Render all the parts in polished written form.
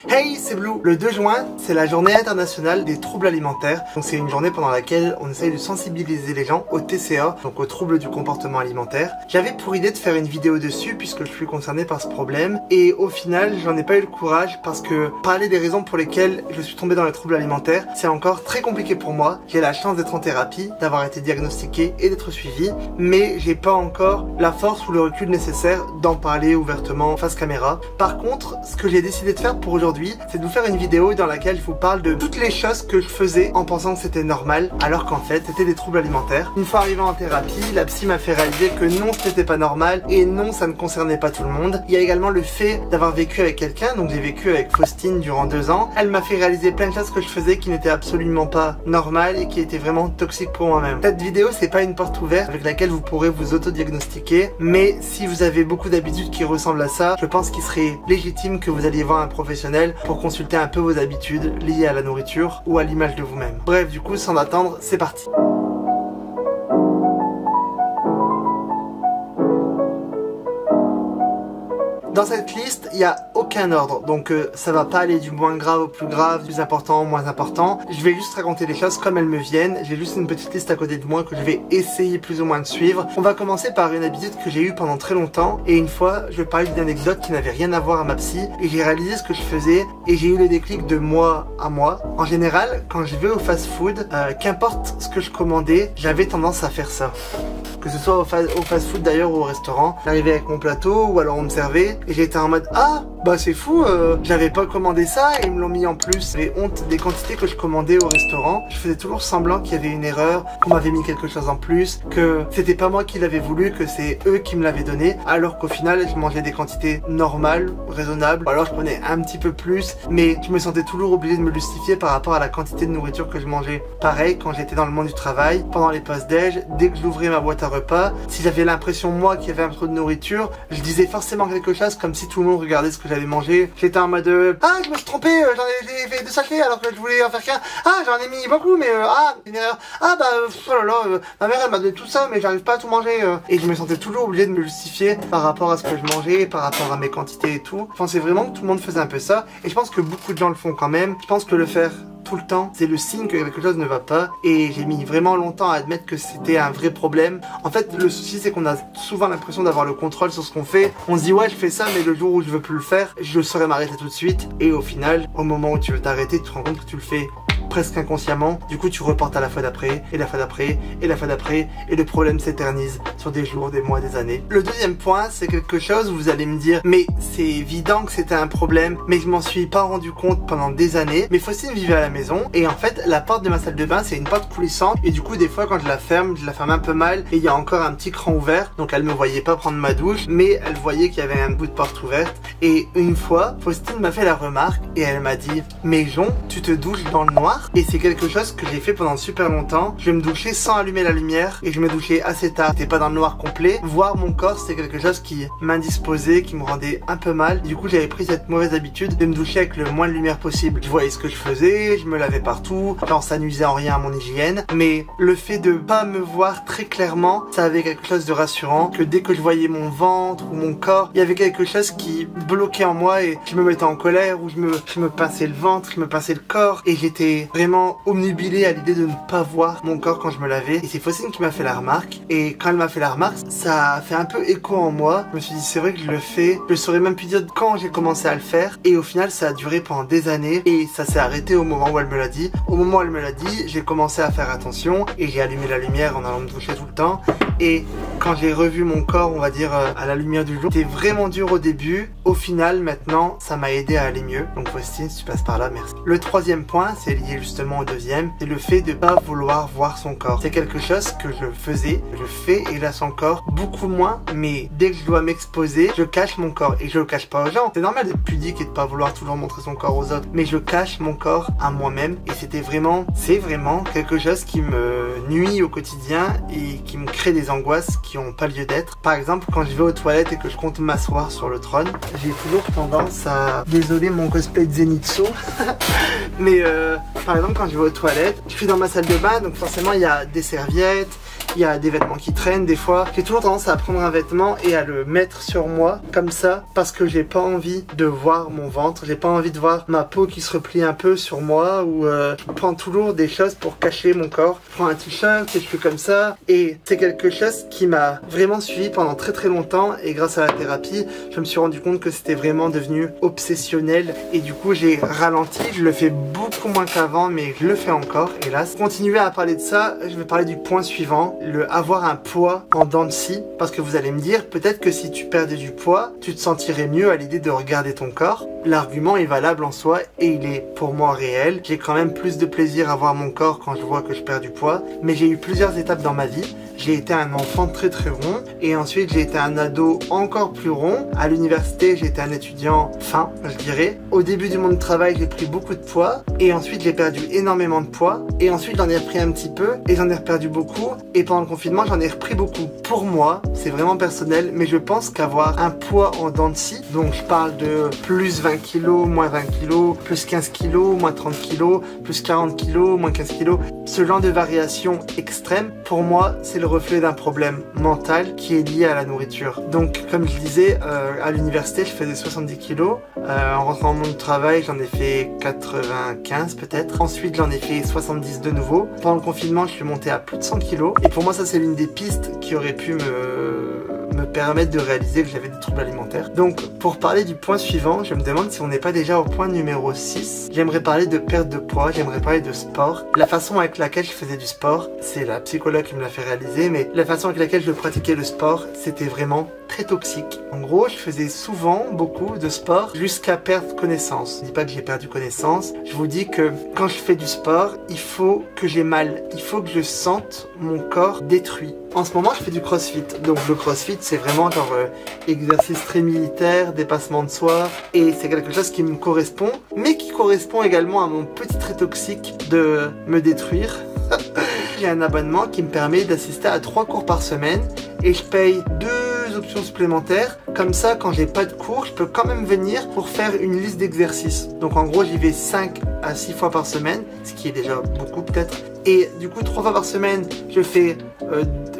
Hey, c'est Blue. Le 2 juin, c'est la journée internationale des troubles alimentaires. Donc c'est une journée pendant laquelle on essaye de sensibiliser les gens au TCA, donc aux troubles du comportement alimentaire. J'avais pour idée de faire une vidéo dessus puisque je suis concerné par ce problème. Et au final, j'en ai pas eu le courage parce que parler des raisons pour lesquelles je suis tombé dans les troubles alimentaires, c'est encore très compliqué pour moi. J'ai la chance d'être en thérapie, d'avoir été diagnostiqué et d'être suivi. Mais j'ai pas encore la force ou le recul nécessaire d'en parler ouvertement face caméra. Par contre, ce que j'ai décidé de faire pour aujourd'hui, c'est de vous faire une vidéo dans laquelle je vous parle de toutes les choses que je faisais en pensant que c'était normal, alors qu'en fait c'était des troubles alimentaires. Une fois arrivé en thérapie, la psy m'a fait réaliser que non, ce n'était pas normal et non, ça ne concernait pas tout le monde. Il y a également le fait d'avoir vécu avec quelqu'un, donc j'ai vécu avec Faustine durant 2 ans. Elle m'a fait réaliser plein de choses que je faisais qui n'étaient absolument pas normales et qui étaient vraiment toxiques pour moi-même. Cette vidéo, c'est pas une porte ouverte avec laquelle vous pourrez vous auto-diagnostiquer, mais si vous avez beaucoup d'habitudes qui ressemblent à ça, je pense qu'il serait légitime que vous alliez voir un professionnel pour consulter un peu vos habitudes liées à la nourriture ou à l'image de vous-même. Bref, du coup, sans attendre, c'est parti. Dans cette liste, il n'y a aucun ordre, donc ça va pas aller du moins grave au plus grave, du plus important au moins important. Je vais juste raconter les choses comme elles me viennent. J'ai juste une petite liste à côté de moi que je vais essayer plus ou moins de suivre. On va commencer par une habitude que j'ai eue pendant très longtemps. Et une fois, je vais parler d'une anecdote qui n'avait rien à voir à ma psy. Et j'ai réalisé ce que je faisais et j'ai eu le déclic de mois à mois. En général, quand je vais au fast-food, qu'importe ce que je commandais, j'avais tendance à faire ça. Que ce soit au fast-food d'ailleurs ou au restaurant. J'arrivais avec mon plateau ou alors on me servait et j'étais en mode ah bah c'est fou, j'avais pas commandé ça et ils me l'ont mis en plus. J'avais honte des quantités que je commandais au restaurant. Je faisais toujours semblant qu'il y avait une erreur, qu'on m'avait mis quelque chose en plus, que c'était pas moi qui l'avais voulu, que c'est eux qui me l'avaient donné, alors qu'au final je mangeais des quantités normales, raisonnables, ou alors je prenais un petit peu plus, mais je me sentais toujours obligé de me justifier par rapport à la quantité de nourriture que je mangeais. Pareil quand j'étais dans le monde du travail, pendant les pauses déj, dès que j'ouvrais ma boîte à repas, si j'avais l'impression moi qu'il y avait un peu de nourriture, je disais forcément quelque chose comme si tout le monde regardait ce que j'avais mangé. J'étais en mode ah je me suis trompé, j'en ai fait 2 sachets alors que je voulais en faire qu'un. Ah j'en ai mis beaucoup mais une erreur. Ah bah oh là là, ma mère elle m'a donné tout ça mais j'arrive pas à tout manger. Et je me sentais toujours obligé de me justifier par rapport à ce que je mangeais, par rapport à mes quantités et tout. Je pensais vraiment que tout le monde faisait un peu ça et je pense que beaucoup de gens le font quand même. Je pense que le faire tout le temps, c'est le signe que quelque chose ne va pas et j'ai mis vraiment longtemps à admettre que c'était un vrai problème. En fait, le souci c'est qu'on a souvent l'impression d'avoir le contrôle sur ce qu'on fait. On se dit ouais je fais ça mais le jour où je veux plus le faire, je saurais m'arrêter tout de suite et au final, au moment où tu veux t'arrêter, tu te rends compte que tu le fais presque inconsciemment, du coup tu reportes à la fois d'après, et la fois d'après, et la fois d'après, et le problème s'éternise sur des jours, des mois, des années. Le deuxième point, c'est quelque chose où vous allez me dire, mais c'est évident que c'était un problème, mais je m'en suis pas rendu compte pendant des années. Mais Faustine vivait à la maison, et en fait, la porte de ma salle de bain, c'est une porte coulissante, et du coup, des fois, quand je la ferme un peu mal, et il y a encore un petit cran ouvert, donc elle me voyait pas prendre ma douche, mais elle voyait qu'il y avait un bout de porte ouverte. Et une fois, Faustine m'a fait la remarque, et elle m'a dit, mais Jon, tu te douches dans le noir? Et c'est quelque chose que j'ai fait pendant super longtemps. Je me douchais sans allumer la lumière et je me douchais assez tard. C'était pas dans le noir complet. Voir mon corps, c'était quelque chose qui m'indisposait, qui me rendait un peu mal. Du coup, j'avais pris cette mauvaise habitude de me doucher avec le moins de lumière possible. Je voyais ce que je faisais, je me lavais partout. Genre, ça nuisait en rien à mon hygiène. Mais le fait de pas me voir très clairement, ça avait quelque chose de rassurant. Que dès que je voyais mon ventre ou mon corps, il y avait quelque chose qui bloquait en moi et je me mettais en colère ou je me pinçais le ventre, je me pinçais le corps et j'étais vraiment omnubilé à l'idée de ne pas voir mon corps quand je me lavais. Et c'est Faustine qui m'a fait la remarque. Et quand elle m'a fait la remarque, ça a fait un peu écho en moi. Je me suis dit c'est vrai que je le fais. Je saurais même plus dire quand j'ai commencé à le faire. Et au final ça a duré pendant des années. Et ça s'est arrêté au moment où elle me l'a dit. Au moment où elle me l'a dit, j'ai commencé à faire attention. Et j'ai allumé la lumière en allant me doucher tout le temps. Et quand j'ai revu mon corps, on va dire à la lumière du jour, c'était vraiment dur au début. Au final, maintenant, ça m'a aidé à aller mieux. Donc Faustine, si tu passes par là, merci. Le troisième point, c'est lié justement au deuxième, c'est le fait de pas vouloir voir son corps. C'est quelque chose que je faisais, je fais hélas encore beaucoup moins, mais dès que je dois m'exposer, je cache mon corps et je le cache pas aux gens. C'est normal d'être pudique et de pas vouloir toujours montrer son corps aux autres, mais je cache mon corps à moi-même et c'est vraiment quelque chose qui me nuit au quotidien et qui me crée des angoisses qui ont pas lieu d'être. Par exemple, quand je vais aux toilettes et que je compte m'asseoir sur le trône, j'ai toujours tendance à... Désolé mon cosplay de Zenitsu. Mais par exemple quand je vais aux toilettes, je suis dans ma salle de bain donc forcément il y a des serviettes, il y a des vêtements qui traînent des fois. J'ai toujours tendance à prendre un vêtement et à le mettre sur moi comme ça parce que j'ai pas envie de voir mon ventre, j'ai pas envie de voir ma peau qui se replie un peu sur moi ou je prends toujours des choses pour cacher mon corps. Je prends un t-shirt et je fais comme ça et c'est quelque chose qui m'a vraiment suivi pendant très très longtemps et grâce à la thérapie, je me suis rendu compte que c'était vraiment devenu obsessionnel et du coup j'ai ralenti, je le fais beaucoup moins qu'avant mais je le fais encore hélas. Pour continuer à parler de ça, je vais parler du point suivant, le avoir un poids en dents de scie parce que vous allez me dire peut-être que si tu perdais du poids, tu te sentirais mieux à l'idée de regarder ton corps. L'argument est valable en soi et il est pour moi réel. J'ai quand même plus de plaisir à voir mon corps quand je vois que je perds du poids, mais j'ai eu plusieurs étapes dans ma vie. J'ai été un enfant très très rond et ensuite j'ai été un ado encore plus rond. À l'université, j'ai été un étudiant fin, je dirais. Au début du monde du travail, j'ai pris beaucoup de poids et ensuite j'ai perdu énormément de poids et ensuite j'en ai repris un petit peu et j'en ai reperdu beaucoup et pendant le confinement, j'en ai repris beaucoup. Pour moi, c'est vraiment personnel, mais je pense qu'avoir un poids en dents de scie, donc je parle de plus 20 kg, moins 20 kg, plus 15 kg, moins 30 kg, plus 40 kg, moins 15 kg, ce genre de variation extrême, pour moi, c'est le reflet d'un problème mental qui est lié à la nourriture. Donc, comme je disais, à l'université, je faisais 70 kg. En rentrant dans mon travail, j'en ai fait 95 peut-être. Ensuite, j'en ai fait 70 de nouveau. Pendant le confinement, je suis monté à plus de 100 kg. Et pour moi, ça, c'est l'une des pistes qui aurait pu me permettre de réaliser que j'avais des troubles alimentaires. Donc, pour parler du point suivant, je me demande si on n'est pas déjà au point numéro 6. J'aimerais parler de perte de poids, j'aimerais parler de sport. La façon avec laquelle je faisais du sport, c'est la psychologue qui me l'a fait réaliser, mais la façon avec laquelle je pratiquais le sport, c'était vraiment très toxique. En gros, je faisais souvent beaucoup de sport jusqu'à perdre connaissance. Je dis pas que j'ai perdu connaissance, je vous dis que quand je fais du sport, il faut que j'ai mal, il faut que je sente mon corps détruit. En ce moment, je fais du crossfit. Donc le crossfit, c'est vraiment genre exercice très militaire, dépassement de soi. Et c'est quelque chose qui me correspond, mais qui correspond également à mon petit trait toxique de me détruire. J'ai un abonnement qui me permet d'assister à 3 cours par semaine et je paye 2 options supplémentaires. Comme ça, quand j'ai pas de cours, je peux quand même venir pour faire une liste d'exercices. Donc en gros, j'y vais 5 à 6 fois par semaine, ce qui est déjà beaucoup peut-être. Et du coup, 3 fois par semaine, je fais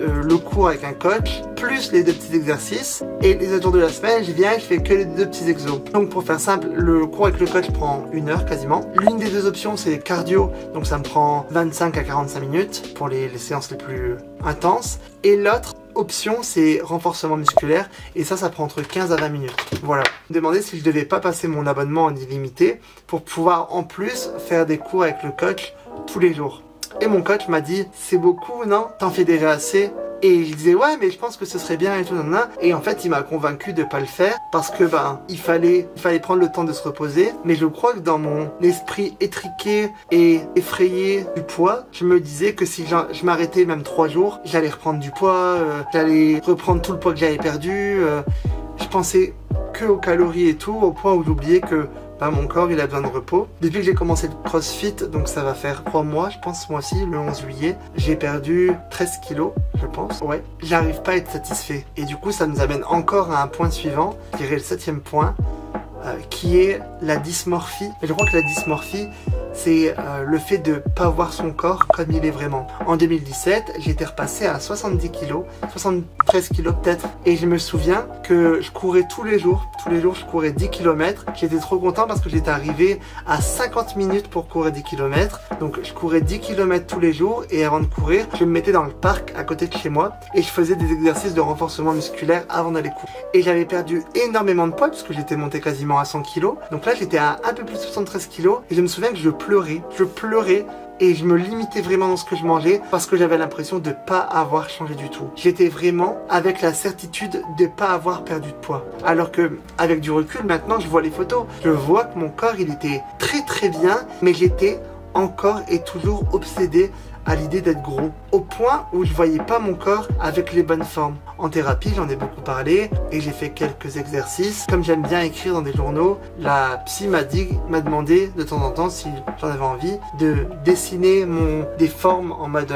le cours avec un coach, plus les 2 petits exercices. Et les autres jours de la semaine, je viens et je fais que les 2 petits exos. Donc pour faire simple, le cours avec le coach prend 1 heure quasiment. L'une des 2 options, c'est cardio, donc ça me prend 25 à 45 minutes pour les séances les plus intenses. Et l'autre option, c'est renforcement musculaire, et ça prend entre 15 à 20 minutes. Voilà. Je me demandais si je devais pas passer mon abonnement en illimité pour pouvoir en plus faire des cours avec le coach tous les jours. Et mon coach m'a dit, c'est beaucoup, non? T'en fais déjà assez? Et je disais, ouais, mais je pense que ce serait bien et tout, nanana. Et en fait, il m'a convaincu de pas le faire parce que, il fallait prendre le temps de se reposer. Mais je crois que dans mon esprit étriqué et effrayé du poids, je me disais que si je m'arrêtais même 3 jours, j'allais reprendre du poids, j'allais reprendre tout le poids que j'avais perdu. Je pensais que aux calories et tout, au point où j'oubliais que mon corps il a besoin de repos. Depuis que j'ai commencé le crossfit, donc ça va faire 3 mois, je pense ce mois-ci, le 11 juillet, j'ai perdu 13 kilos, je pense. Ouais, j'arrive pas à être satisfait. Et du coup, ça nous amène encore à un point suivant, je dirais le 7e point, qui est la dysmorphie. Et je crois que la dysmorphie, c'est le fait de pas voir son corps comme il est vraiment. En 2017, j'étais repassé à 70 kg, 73 kg peut-être, et je me souviens que je courais tous les jours je courais 10 km. J'étais trop content parce que j'étais arrivé à 50 minutes pour courir 10 km. Donc je courais 10 km tous les jours et avant de courir, je me mettais dans le parc à côté de chez moi et je faisais des exercices de renforcement musculaire avant d'aller courir. Et j'avais perdu énormément de poids puisque j'étais monté quasiment à 100 kg. Donc là, j'étais à un peu plus de 73 kg et je me souviens que je pleurais et je me limitais vraiment dans ce que je mangeais parce que j'avais l'impression de pas avoir changé du tout. J'étais vraiment avec la certitude de pas avoir perdu de poids. Alors que avec du recul maintenant, je vois les photos, je vois que mon corps il était très bien, mais j'étais encore et toujours obsédé à l'idée d'être gros, au point où je voyais pas mon corps avec les bonnes formes. En thérapie, j'en ai beaucoup parlé et j'ai fait quelques exercices. Comme j'aime bien écrire dans des journaux, la psy m'a demandé de temps en temps, si j'en avais envie, de dessiner des formes en mode...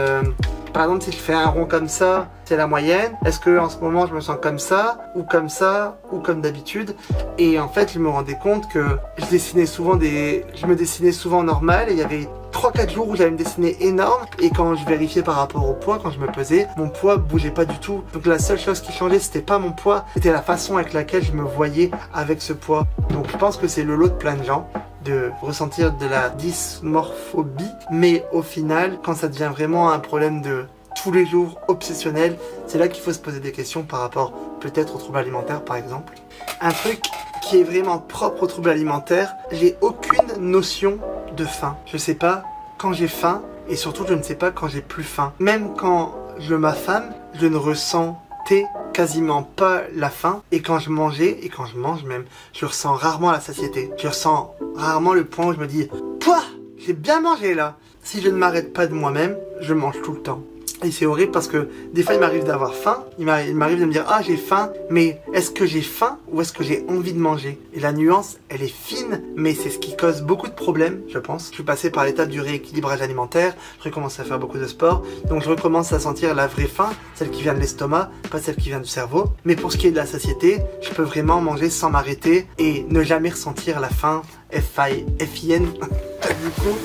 par exemple, si je fais un rond comme ça, c'est la moyenne. Est-ce que en ce moment je me sens comme ça ou comme d'habitude? Et en fait, je me rendais compte que je me dessinais souvent normal et il y avait 3-4 jours où j'avais me dessiner énorme et quand je vérifiais par rapport au poids, quand je me pesais, mon poids bougeait pas du tout. Donc la seule chose qui changeait, c'était pas mon poids, c'était la façon avec laquelle je me voyais avec ce poids. Donc je pense que c'est le lot de plein de gens de ressentir de la dysmorphobie, mais au final, quand ça devient vraiment un problème de tous les jours obsessionnel, c'est là qu'il faut se poser des questions par rapport peut-être aux troubles alimentaires par exemple. Un truc qui est vraiment propre aux troubles alimentaires, j'ai aucune notion de faim. Je sais pas quand j'ai faim et surtout je ne sais pas quand j'ai plus faim. Même quand je m'affame, je ne ressentais quasiment pas la faim et quand je mangeais et quand je mange même, je ressens rarement la satiété. Je ressens rarement le point où je me dis « Pouah, j'ai bien mangé là !» Si je ne m'arrête pas de moi-même, je mange tout le temps. Et c'est horrible parce que des fois il m'arrive d'avoir faim, il m'arrive de me dire ah j'ai faim, mais est-ce que j'ai faim ou est-ce que j'ai envie de manger? Et la nuance elle est fine, mais c'est ce qui cause beaucoup de problèmes je pense. Je suis passé par l'étape du rééquilibrage alimentaire, je recommence à faire beaucoup de sport, donc je recommence à sentir la vraie faim, celle qui vient de l'estomac, pas celle qui vient du cerveau. Mais pour ce qui est de la satiété, je peux vraiment manger sans m'arrêter et ne jamais ressentir la faim, F-I-N du coup.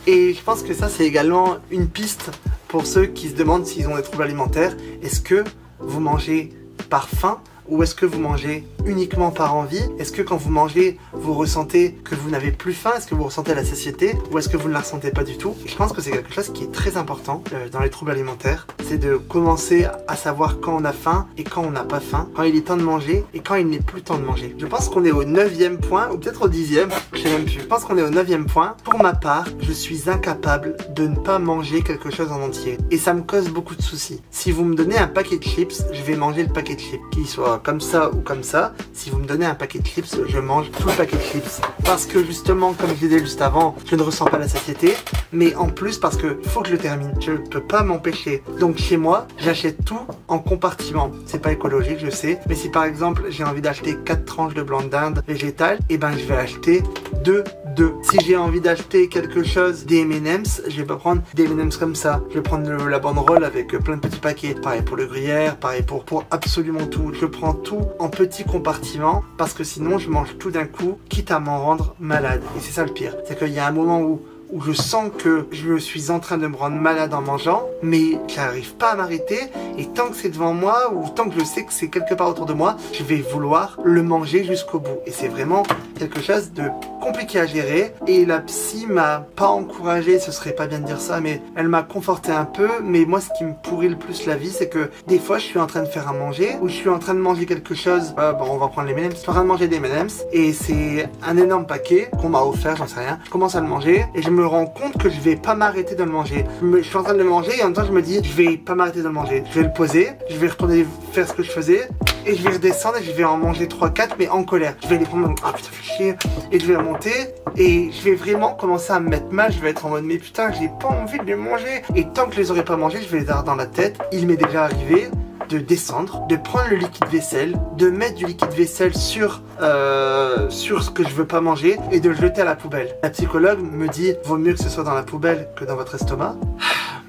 Et je pense que ça c'est également une piste pour ceux qui se demandent s'ils ont des troubles alimentaires. Est-ce que vous mangez par faim ou est-ce que vous mangez uniquement par envie? Est-ce que quand vous mangez, vous ressentez que vous n'avez plus faim? Est-ce que vous ressentez la satiété ou est-ce que vous ne la ressentez pas du tout? Et je pense que c'est quelque chose qui est très important dans les troubles alimentaires. C'est de commencer à savoir quand on a faim et quand on n'a pas faim, quand il est temps de manger et quand il n'est plus temps de manger. Je pense qu'on est au 9e point ou peut-être au 10e, je sais même plus. Je pense qu'on est au 9e point. Pour ma part, je suis incapable de ne pas manger quelque chose en entier et ça me cause beaucoup de soucis. Si vous me donnez un paquet de chips, je vais manger le paquet de chips, qu'il soit comme ça ou comme ça. Si vous me donnez un paquet de chips, je mange tout le paquet de chips. Parce que justement, comme je disais juste avant, je ne ressens pas la satiété. Mais en plus parce que faut que je le termine. Je ne peux pas m'empêcher. Donc chez moi, j'achète tout en compartiment. C'est pas écologique, je sais. Mais si par exemple, j'ai envie d'acheter 4 tranches de blanc de dinde végétale, et ben je vais acheter 2. Si j'ai envie d'acheter quelque chose, des M&M's, je vais pas prendre des M&M's comme ça. Je vais prendre la banderole avec plein de petits paquets. Pareil pour le gruyère, pareil pour absolument tout. Je prends tout en petits compartiments parce que sinon je mange tout d'un coup, quitte à m'en rendre malade. Et c'est ça le pire. C'est qu'il y a un moment où je sens que je suis en train de me rendre malade en mangeant, mais j'arrive pas à m'arrêter, et tant que c'est devant moi, ou tant que je sais que c'est quelque part autour de moi, je vais vouloir le manger jusqu'au bout. Et c'est vraiment quelque chose de compliqué à gérer, et la psy m'a pas encouragé, ce serait pas bien de dire ça, mais elle m'a conforté un peu. Mais moi ce qui me pourrit le plus la vie, c'est que des fois je suis en train de faire à manger, ou je suis en train de manger quelque chose, bon on va prendre les M&M's, je suis en train de manger des M&M's, et c'est un énorme paquet qu'on m'a offert, j'en sais rien, je commence à le manger, et je me rends compte que je vais pas m'arrêter de le manger. Je suis en train de le manger et en même temps je me dis je vais pas m'arrêter de le manger. Je vais le poser, je vais retourner faire ce que je faisais et je vais redescendre et je vais en manger 3-4 mais en colère. Je vais les prendre, ah putain fais chier, et je vais remonter et je vais vraiment commencer à me mettre mal. Je vais être en mode mais putain j'ai pas envie de les manger, et tant que je les aurais pas mangés je vais les avoir dans la tête. Il m'est déjà arrivé de descendre, de prendre le liquide vaisselle, de mettre du liquide vaisselle sur ce que je veux pas manger et de le jeter à la poubelle. La psychologue me dit vaut mieux que ce soit dans la poubelle que dans votre estomac.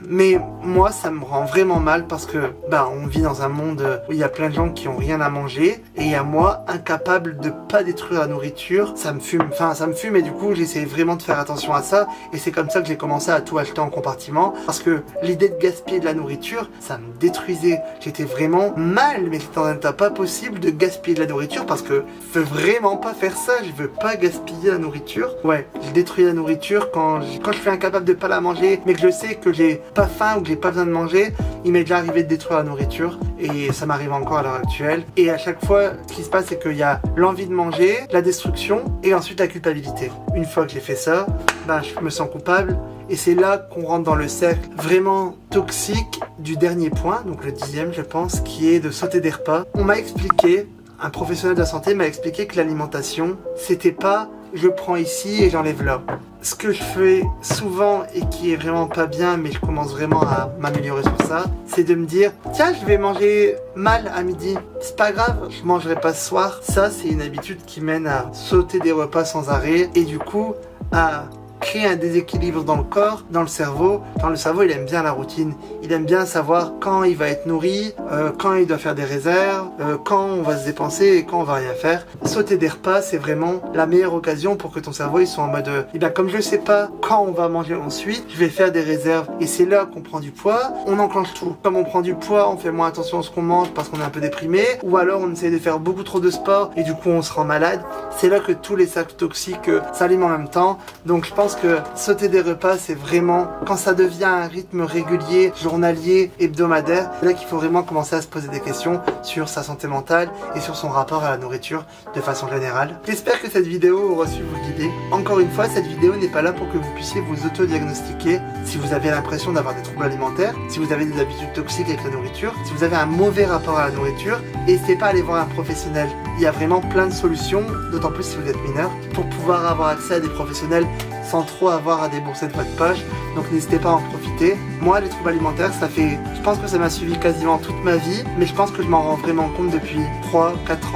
Mais moi ça me rend vraiment mal parce que on vit dans un monde où il y a plein de gens qui ont rien à manger, et il y a moi incapable de pas détruire la nourriture. Ça me fume, et du coup j'essaie vraiment de faire attention à ça, et c'est comme ça que j'ai commencé à tout acheter en compartiment, parce que l'idée de gaspiller de la nourriture ça me détruisait. J'étais vraiment mal, mais c'est en un tas pas possible de gaspiller de la nourriture parce que je veux vraiment pas faire ça. Je veux pas gaspiller la nourriture. Ouais, je détruis la nourriture quand je suis incapable de pas la manger, mais que je sais que j'ai pas faim ou que j'ai pas besoin de manger. Il m'est déjà arrivé de détruire la nourriture et ça m'arrive encore à l'heure actuelle. Et à chaque fois, ce qui se passe, c'est qu'il y a l'envie de manger, la destruction et ensuite la culpabilité. Une fois que j'ai fait ça, je me sens coupable. Et c'est là qu'on rentre dans le cercle vraiment toxique du dernier point, donc le 10e je pense, qui est de sauter des repas. On m'a expliqué, un professionnel de la santé m'a expliqué que l'alimentation, c'était pas je prends ici et j'enlève là. Ce que je fais souvent et qui est vraiment pas bien, mais je commence vraiment à m'améliorer sur ça, c'est de me dire tiens je vais manger mal à midi, c'est pas grave, je mangerai pas ce soir. Ça c'est une habitude qui mène à sauter des repas sans arrêt et du coup à crée un déséquilibre dans le corps, dans le cerveau. Dans le cerveau, il aime bien la routine. Il aime bien savoir quand il va être nourri, quand il doit faire des réserves, quand on va se dépenser et quand on va rien faire. Sauter des repas, c'est vraiment la meilleure occasion pour que ton cerveau il soit en mode eh bien comme je sais pas quand on va manger ensuite, je vais faire des réserves. Et c'est là qu'on prend du poids, on enclenche tout. Comme on prend du poids, on fait moins attention à ce qu'on mange parce qu'on est un peu déprimé, ou alors on essaie de faire beaucoup trop de sport et du coup on se rend malade. C'est là que tous les sacs toxiques s'allument en même temps. Donc je pense que sauter des repas, c'est vraiment quand ça devient un rythme régulier, journalier, hebdomadaire, c'est là qu'il faut vraiment commencer à se poser des questions sur sa santé mentale et sur son rapport à la nourriture de façon générale. J'espère que cette vidéo aura su vous guider. Encore une fois, cette vidéo n'est pas là pour que vous puissiez vous auto-diagnostiquer si vous avez l'impression d'avoir des troubles alimentaires, si vous avez des habitudes toxiques avec la nourriture, si vous avez un mauvais rapport à la nourriture. N'hésitez pas à aller voir un professionnel. Il y a vraiment plein de solutions, d'autant plus si vous êtes mineur, pour pouvoir avoir accès à des professionnels sans trop avoir à débourser de votre poche. Donc n'hésitez pas à en profiter. Moi, les troubles alimentaires, je pense que ça m'a suivi quasiment toute ma vie, mais je pense que je m'en rends vraiment compte depuis 3-4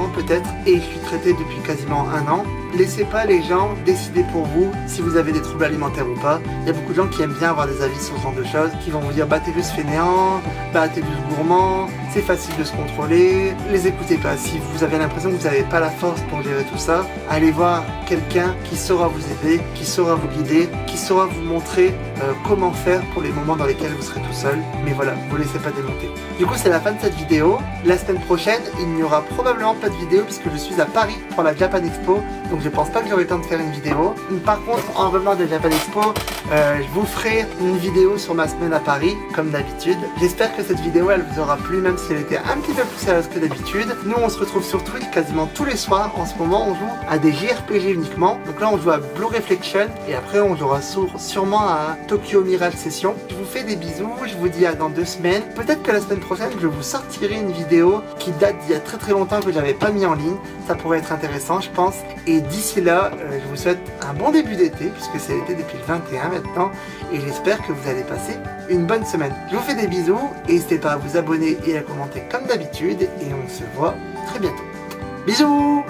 ans peut-être, et je suis traité depuis quasiment 1 an. Laissez pas les gens décider pour vous si vous avez des troubles alimentaires ou pas. Il y a beaucoup de gens qui aiment bien avoir des avis sur ce genre de choses, qui vont vous dire bah t'es juste fainéant, bah t'es juste gourmand, c'est facile de se contrôler. Les écoutez pas. Si vous avez l'impression que vous n'avez pas la force pour gérer tout ça, allez voir quelqu'un qui saura vous aider, qui saura vous guider, qui saura vous montrer comment faire pour les moments dans lesquels vous serez tout seul. Mais voilà, vous laissez pas démonter. Du coup, c'est la fin de cette vidéo. La semaine prochaine, il n'y aura probablement pas de vidéo puisque je suis à Paris pour la Japan Expo. Donc je pense pas que j'aurai le temps de faire une vidéo. Par contre, en revenant de Japan Expo, je vous ferai une vidéo sur ma semaine à Paris, comme d'habitude. J'espère que cette vidéo, elle vous aura plu, même si elle était un petit peu plus sérieuse que d'habitude. Nous, on se retrouve sur Twitch quasiment tous les soirs. En ce moment, on joue à des JRPG uniquement. Donc là, on joue à Blue Reflection. Et après, on jouera sûrement à Tokyo Mirage Session. Je vous fais des bisous. Je vous dis à dans 2 semaines. Peut-être que la semaine prochaine, je vous sortirai une vidéo qui date d'il y a très longtemps que j'avais pas mis en ligne. Ça pourrait être intéressant, je pense. Et d'ici là, je vous souhaite un bon début d'été, puisque c'est l'été depuis le 21 maintenant. Et j'espère que vous allez passer une bonne semaine. Je vous fais des bisous. Et n'hésitez pas à vous abonner et à commenter comme d'habitude. Et on se voit très bientôt. Bisous!